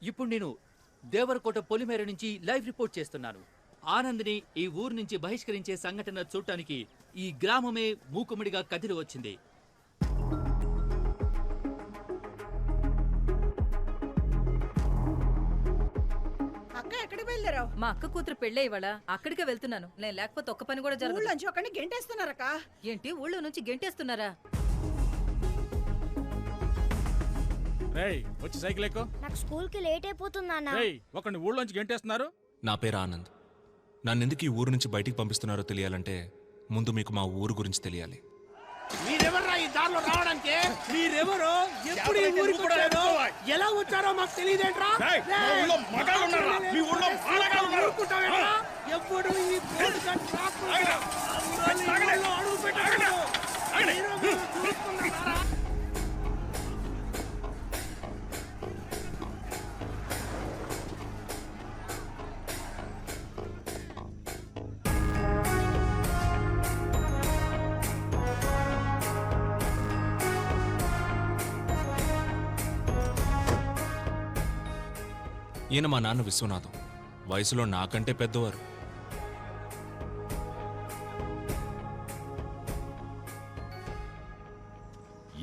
ఇప్పుడు నేను దేవరకోట పొలిమేర నుంచి లైవ్ రిపోర్ట్ చేస్తున్నాను. ఆనంద్ని ఈ ఊరు నుంచి బహిష్కరించే సంఘటన చూడటానికి ఈ గ్రామమే మూకుమ్మడిగా కదిలి వచ్చింది. అక్క ఎక్కడికి వెళ్ళారావు? మా అక్క కూతురు పెళ్ళే ఇవాళ, అక్కడికే వెళ్తున్నాను. నేను లేకపోతే ఒక్క పని కూడా జరగదు. ఊళ్ళోంచి ఒకరిని గెంటేస్తున్నారక్క. ఏంటి ఊళ్ళో నుంచి గెంటేస్తున్నారా? రేయ్ వచ్చి సైకిల్ ఎక్కు. నాకు స్కూల్ కి లేట్ అయిపోతుంది నాన్న. రేయ్ ఒకరిని ఊళ్ళోంచి గెంటేస్తున్నారు. నా పేరు ఆనంద్. నన్నెందుకు ఈ ఊరు నుంచి బయటికి పంపిస్తున్నారో తెలియాలంటే ముందు మీకు మా ఊరు గురించి తెలియాలి. మీరెవర్రా ఈ దారిలో రావడానికి? మీరెవరో ఎప్పుడు ఈ ఊరికి వచ్చారో ఎలా వచ్చారో మాకు తెలియదేంట్రా? ఎప్పుడు ఈ బోర్డు కట్ రాకుండా అడుగు పెట్టారు. ఈయన మా నాన్న విశ్వనాథం. వయసులో నాకంటే పెద్దవారు.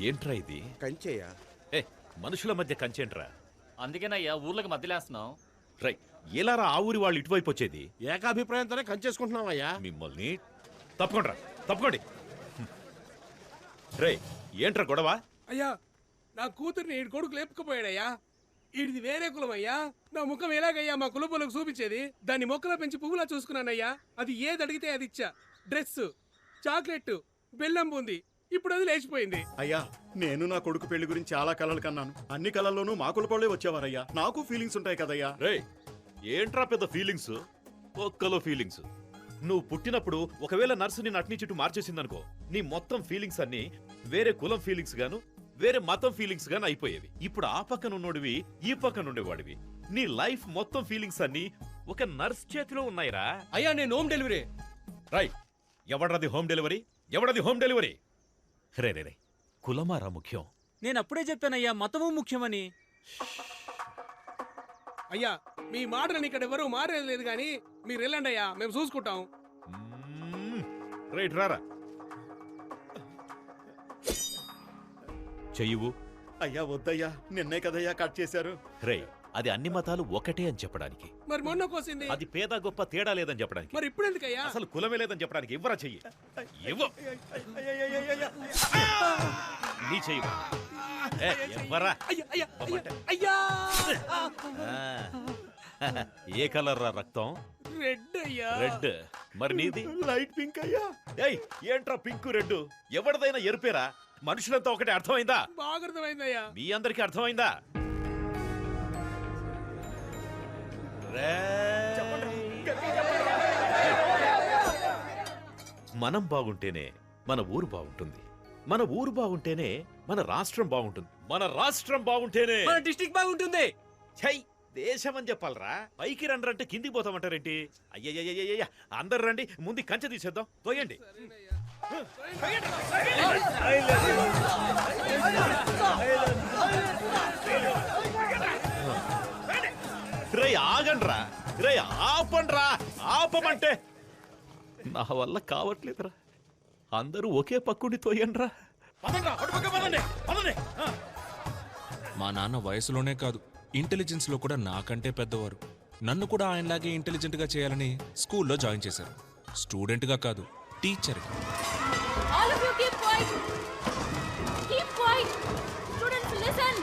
ఏంట్రా ఇది? కంచేయా? ఏ మనుషుల మధ్య కంచేంట్రా? అందుకేనయ్యా ఊర్లకు మధ్యలేస్తున్నాం. రై ఎలారా ఆ ఊరి వాళ్ళు ఇటువైపు వచ్చేది? ఏకాభిప్రాయంతోనే కంచేసుకుంటున్నావయ్యా. మిమ్మల్ని తప్పకోండి. రై ఏంట్రా గొడవ? అయ్యా నా కూతుర్ని ఈ కొడుకు లేపుకుపోయాడయ్యా. ఇది వేరే కులం అయ్యా. నా ముఖం ఎలాగయ్యా మా కులపోలకు చూపించేది? దాన్ని మొక్కలో పెంచి పువ్వులా చూసుకున్నానయ్యా. అది ఏది అడిగితే అది ఇచ్చా. డ్రెస్, చాక్లెట్, బెల్లం బూంది. ఇప్పుడు అది లేచిపోయింది. అయ్యా నేను నా కొడుకు పెళ్లి గురించి చాలా కలలు కన్నాను. అన్ని కళల్లోనూ మా కులపోళ్ళే వచ్చేవారయ్యా. నాకు ఫీలింగ్స్ ఉంటాయి కదయ్యా. రే ఏంట్రా పెద్ద ఫీలింగ్స్? ఒక్కలో ఫీలింగ్స్. నువ్వు పుట్టినప్పుడు ఒకవేళ నర్సు నిన్ను అట్నుంచి ఇటు మార్చేసిందనుకో, నీ మొత్తం ఫీలింగ్స్ అన్ని వేరే కులం ఫీలింగ్స్ గాను వేరే మతం ఫీలింగ్స్ గాను అయిపోయేవి. ఇప్పుడు ఆ పక్కన ఉన్నోడివి ఈ పక్కన ఉండేవాడివి. నీ లైఫ్ మొత్తం ఫీలింగ్స్ అన్ని ఒక నర్స్ చేతిలో ఉన్నాయిరా. అయ్యా నేను హోమ్ డెలివరీ. రై ఎవడది హోమ్ డెలివరీ? ఎవడది హోమ్ డెలివరీ? రే రే రే కులమారా ముఖ్యం. నేను అప్పుడే చెప్పానయ్యా మతము ముఖ్యమని. అయ్యా మీ మాటలను ఇక్కడ ఎవరు మారేది లేదు కానీ మీరు వెళ్ళండి అయ్యా, మేము చూసుకుంటాం. రైట్ రారా చెయ్యవు. అయ్యా వద్దయ్యా, నిన్నే కదయ్యా కట్ చేశారు. రే అది అన్ని మతాలు ఒకటే అని చెప్పడానికి, మరి మొన్న కోసింది అది పేద గొప్ప తేడా లేదని చెప్పడానికి, మరి ఇప్పుడు ఎందుకయ్యా? అసలు కులమే లేదని చెప్పడానికి ఇవ్వరా చెయ్యి. ఇవ్వు నీ చెయ్యి. ఇవ్వరా. అయ్యా అయ్యా అయ్యా ఏ కలర్ రా రక్తం? రెడ్ అయ్యా. రెడ్. మరి నీది? లైట్ పింక్ అయ్యా. ఏయ్ ఏంట్రా పింక్ రెడ్? ఎవరిదైనా ఎరుపేరా? మనుషులంతా ఒకటే. అర్థమైందా? బాగా అర్థమైందయ్యా. మీ అందరికీ అర్థమైందా? మనం బాగుంటేనే మన ఊరు బాగుంటుంది. మన ఊరు బాగుంటేనే మన రాష్ట్రం బాగుంటుంది. మన రాష్ట్రం బాగుంటేనే మన డిస్ట్రిక్ట్ బాగుంటుంది. ఛై దేశం అని చెప్పాలరా. పైకి రండి అంటే కిందికి పోతామంటారేంటి? అయ్యయ్యయ్యయ్య అందరు రండి, ముందు కంచె తీసేద్దాం. తోయండి. రే ఆగండ్రా, రే ఆపండ్రా, ఆపమంటే. నా వల్ల కావట్లేదురా. అందరూ ఒకే పక్కుడి తోయండ్రా. మా నాన్న వయసులోనే కాదు ఇంటెలిజెన్స్ లో కూడా నాకంటే పెద్దవారు. నన్ను కూడా ఆయనలాగే ఇంటెలిజెంట్ గా చేయాలని స్కూల్లో జాయిన్ చేశారు. స్టూడెంట్ గా కాదు, టీచర్ గా. All of you keep quiet. Keep quiet. Students listen.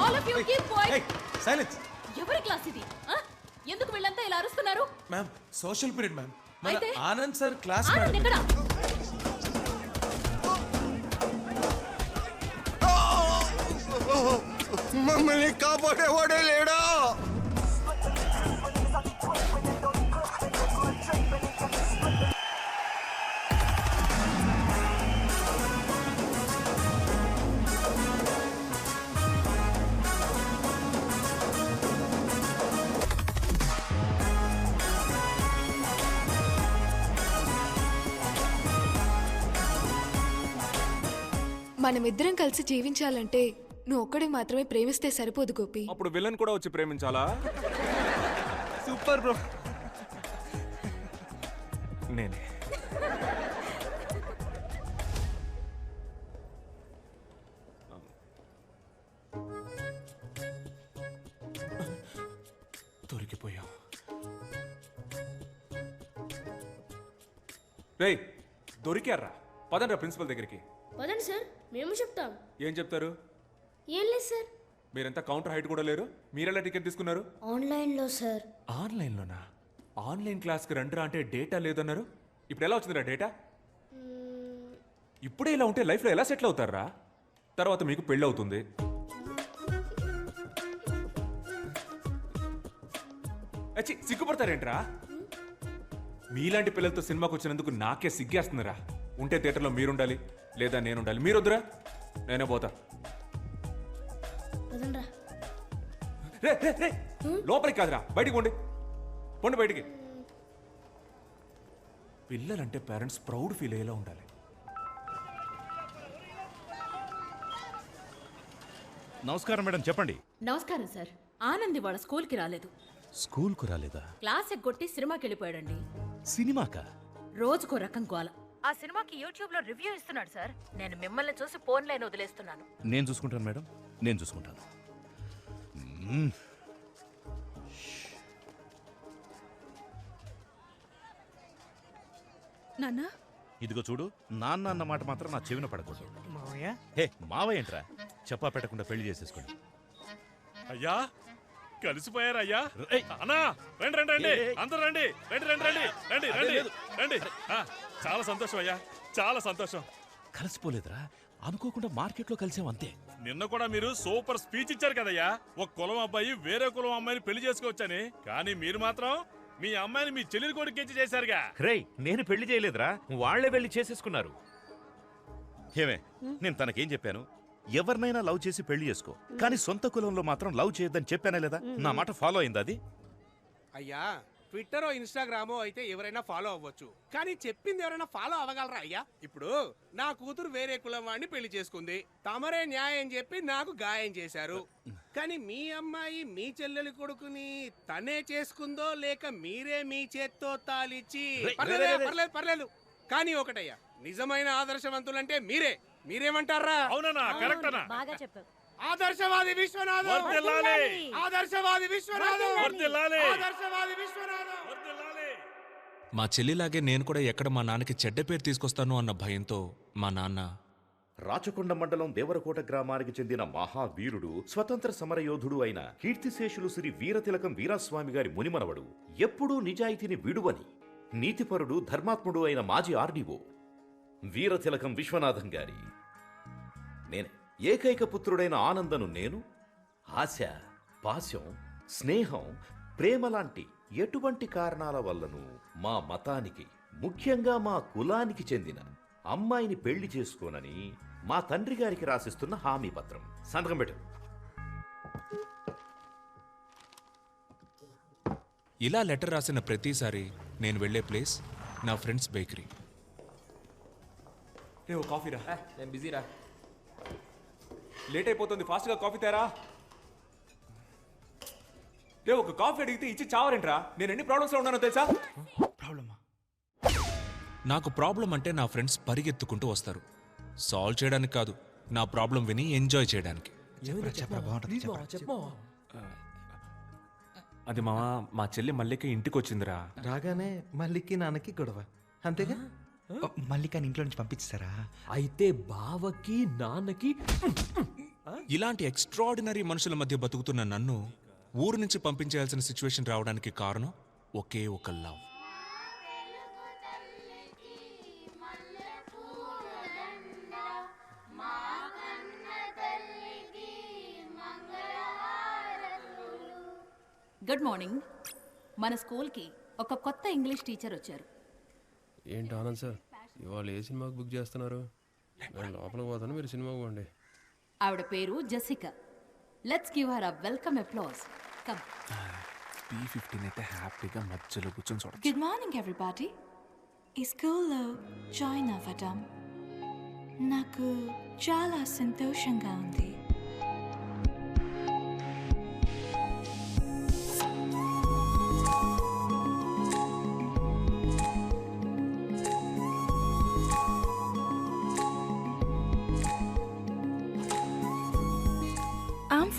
All of you keep quiet. Hey, silence. ఎవరి క్లాస్ ఇది? ఎందుకు వీళ్ళంతా ఇలా అరుస్తున్నారు? Ma'am social period ma'am. అయితే ఆనంద్ సార్ క్లాస్ ఆనంద్ ఎక్కడ? మమ్మల్ని కాపాడేవాడే లేడా? మనమిద్దరం కలిసి జీవించాలంటే నువ్వు ఒక్కడే మాత్రమే ప్రేమిస్తే సరిపోదు గోపి. అప్పుడు విలన్ కూడా వచ్చి ప్రేమించాలా? Super bro. నేనే. దొరికిపోయాం. రేయ్, దొరికారా? పదండ్రా ప్రిన్సిపల్ దగ్గరికి. పదండి సార్, మేము చెప్తాం. ఏం చెప్తారు? ఏం లేదు సార్. మీరంతా కౌంటర్ హైట్ కూడా లేరు. మీరెలా టికెట్ తీసుకున్నారు? ఆన్లైన్లో సార్. ఆన్లైన్లోనా? ఆన్లైన్ క్లాస్కి రండిరా అంటే డేటా లేదన్నారు. ఇప్పుడు ఎలా వచ్చిందిరా డేటా? ఇప్పుడే ఇలా ఉంటే లైఫ్లో ఎలా సెటిల్ అవుతారా? తర్వాత మీకు పెళ్ళి అవుతుంది. అచ్చి, సిగ్గుపడతారేంట్రా? మీలాంటి పిల్లలతో సినిమాకి వచ్చినందుకు నాకే సిగ్గేస్తుందిరా. ఉంటే థియేటర్లో మీరుండాలి, లేదా నేనుండాలి. మీరొద్దురా, నేనే పోతా. రే రే రే, లోపలికి కాదురా, బయటికి పోండి. పోండి బయటికి. పిల్లలంటే పేరెంట్స్ ప్రౌడ్ ఫీల్ అయ్యేలా ఉండాలి. నమస్కారం మేడం, చెప్పండి. నమస్కారం సార్. ఆనంద్ వాళ్ళ స్కూల్కి రాలేదు. స్కూల్కు రాలేదా? క్లాస్ ఎగ్గొట్టి సినిమాకి వెళ్ళిపోయాడండి. సినిమాకా? రోజుకో రకం గోల. ఆ సినిమాకి యూట్యూబ్ లో రివ్యూ ఇస్తున్నాడు సార్. నేను మిమ్మల్ని చూసి ఫోన్ లైన్ వదిలేస్తున్నాను. నేను చూసుకుంటాను మేడం, నేను చూసుకుంటాను. నాన్నా, ఇదిగో చూడు, నాన్న అన్న మాట మాత్రం నా చెవిన పడకూడదు. హే మావయ్య ఏంట్రా, చెప్పా పెట్టకుండా పెళ్లి చేసేసుకోండి. అయ్యా, కలిసిపోయారయ్యా. ఏయ్. అన్నా, రండి రండి రండి, ఏయ్. అందరూ రండి, రండి రండి రండి రండి రండి రండి. చాలా సంతోషం అయ్యా, చాలా సంతోషం. కలిసిపోలేదురా, అనుకోకుండా మార్కెట్లో కలిసాం అంతే. నిన్న కూడా మీరు సూపర్ స్పీచ్ ఇచ్చారు కదయ్యా. ఒక కులం అబ్బాయి వేరే కులం అమ్మాయిని పెళ్లి చేసుకోవచ్చని. కానీ మీరు మాత్రం మీ అమ్మాయిని మీ చెల్లెలి కొడుకు ఇచ్చి చేశారుగా. రేయ్, నేను పెళ్లి చేయలేదురా, వాళ్లే వెళ్ళి చేసేసుకున్నారు. ఏమే, నేను తనకేం చెప్పాను? ఎవరినైనా లవ్ చేసి పెళ్లి చేసుకో, కానీ సొంత కులంలో మాత్రం లవ్ చేయొద్దని చెప్పానా లేదా? నా మాట ఫాలో అయిందా అది? అయ్యా, ట్విట్టరో ఇన్స్టాగ్రామో అయితే ఎవరైనా ఫాలో అవ్వచ్చు, కానీ చెప్పింది ఎవరైనా ఫాలో అవ్వగలరా అయ్యా? ఇప్పుడు నా కూతురు వేరే కులం వాడిని పెళ్లి చేసుకుంది, తమరే న్యాయం చెప్పి నాకు గాయం చేశారు. కానీ మీ అమ్మాయి మీ చెల్లెలి కొడుకుని తనే చేసుకుందో లేక మీరే మీ చేత్తో తాలిచ్చి? పర్లేదు పర్లేదు, కానీ ఒకటయ్యా, నిజమైన ఆదర్శవంతులంటే మీరే. మీరేమంటారా? అవునన్నా, కరెక్ట్ అన్నా. బాగా చెప్పావు. ఆదర్శవాది విశ్వనాథం, వర్ధిల్లాలి. ఆదర్శవాది విశ్వనాథం, వర్ధిల్లాలి. ఆదర్శవాది విశ్వనాథం. వర్ధిల్లాలి. మా చెల్లిలాగే నేను కూడా ఎక్కడ మా నాన్నకి చెడ్డ పేరు తీసుకొస్తాను అన్న భయంతో మా నాన్న రాచకొండ మండలం దేవరకోట గ్రామానికి చెందిన మహావీరుడు, స్వతంత్ర సమరయోధుడు అయిన కీర్తిశేషులు శ్రీ వీరతిలకం వీరాస్వామి గారి మునిమనవడు, ఎప్పుడూ నిజాయితీని విడువని నీతిపరుడు, ధర్మాత్ముడు అయిన మాజీ ఆర్డీఓ వీరతిలకం విశ్వనాథం గారి నేనే. ఏకైక పుత్రుడైన ఆనందను నేను ఆశ, పాశం, స్నేహం, ప్రేమ లాంటి ఎటువంటి కారణాల వల్లను మా మతానికి, ముఖ్యంగా మా కులానికి చెందిన అమ్మాయిని పెళ్లి చేసుకోనని మా తండ్రి గారికి రాసిస్తున్న హామీ పత్రం. సంతకం పెట్టు. ఇలా లెటర్ రాసిన ప్రతిసారి నేను వెళ్ళే ప్లేస్ నా ఫ్రెండ్స్ బేకరీ. రే, ఓ కాఫీ రా. నేను బిజీరా. లేట్ అయిపోతుంది, ఫాస్ట్గా కాఫీ తేరా. రే, ఒక కాఫీ అడిగితే ఇచ్చి చావరేంట్రా? నేను ఎన్ని ప్రాబ్లమ్స్లో ఉన్నానో తెలుసా? ప్రాబ్లమా? నాకు ప్రాబ్లం అంటే నా ఫ్రెండ్స్ పరిగెత్తుకుంటూ వస్తారు. సాల్వ్ చేయడానికి కాదు, నా ప్రాబ్లం విని ఎంజాయ్ చేయడానికి. అది మా చెల్లి మల్లిక ఇంటికి వచ్చిందిరా. రాగానే మల్లికి నాన్నకి గొడవ, అంతేగా? మల్లికాని ఇంట్లో నుంచి పంపించారా? అయితే బావకి నాన్నకి. ఇలాంటి ఎక్స్ట్రాడినరీ మనుషుల మధ్య బతుకుతున్న నన్ను ఊరు నుంచి పంపించేయాల్సిన సిచ్యువేషన్ రావడానికి కారణం ఒకే ఒక లవ్. Good morning. మన స్కూల్కి ఒక కొత్త ఇంగ్లీష్ టీచర్ వచ్చారు. ఏంటి ఆనంద్ సార్, ఇవాళ ఏ సినిమాకి బుక్ చేస్తున్నారు? నేను లోపలికి పోతాను, మీరు సినిమాకి పోండి. ఆవిడ పేరు Jessica. Let's give her a welcome applause. Come. P15 అయితే హ్యాపీగా మధ్యలో కూర్చొని చూడొచ్చు. Good morning everybody. ఈ స్కూల్లో జాయిన్ అవ్వడం నాకు చాలా సంతోషంగా ఉంది.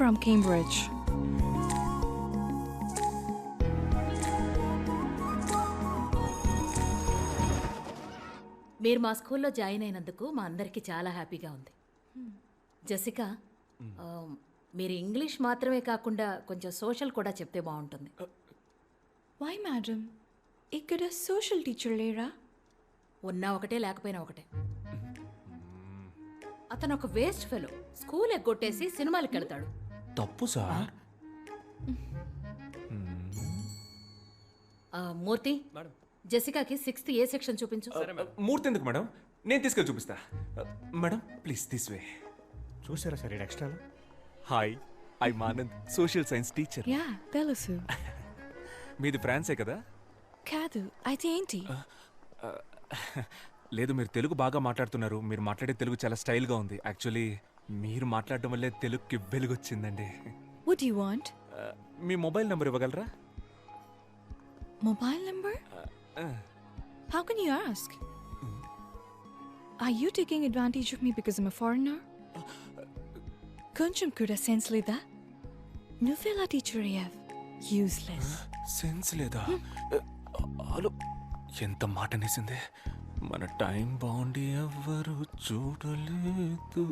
from Cambridge. మీరు మా స్కూల్లో జాయిన్ అయినందుకు మా అందరికీ చాలా హ్యాపీగా ఉంది. జెసికా, మీరు ఇంగ్లీష్ మాత్రమే కాకుండా కొంచెం సోషల్ కూడా చెప్తే బాగుంటుంది. Why, madam? ఇక్కడ సోషల్ టీచర్ లేరా? ఉన్నా ఒకటే లేకపోయినా ఒకటే. అతను ఒక వేస్ట్ ఫెలో. స్కూల్ ఎగ్గొట్టేసి సినిమాలకు వెళ్తాడు. తప్పు సార్. మూర్తి, జెసికాకి 6th ఏ సెక్షన్ చూపించు. మూర్తి ఎందుకు మేడం? నేను తీసుకెళ్ళి చూపిస్తా. Madam please this way. చూసారా sir extra? Hi, I Anand, social science teacher. Yeah తెలుసు. మీది ఫ్రాన్సే కదా? కాదు, అయితే ఏంటి? లేదు, మీరు తెలుగు బాగా మాట్లాడుతున్నారు. మీరు మాట్లాడే తెలుగు చాలా స్టైల్గా ఉంది. యాక్చువల్లీ మీరు మాట్లాడడం వల్లే తెలుగుకి వెలుగొచ్చిందండి. What do you want? Me mobile number ఇవ్వగలరా? Mobile number? How can you ask? Are you taking advantage of me because I'm a foreigner? కొంచెం కూడా సెన్స్ లేదా? నువ్వెలా టీచర్ అయ్యావ్? యూస్లెస్. సెన్స్ లేదా? హలో, ఎంత మాట అనేసిందే. మన టైం బాగుండి ఎవ్వరు చూడలేదు.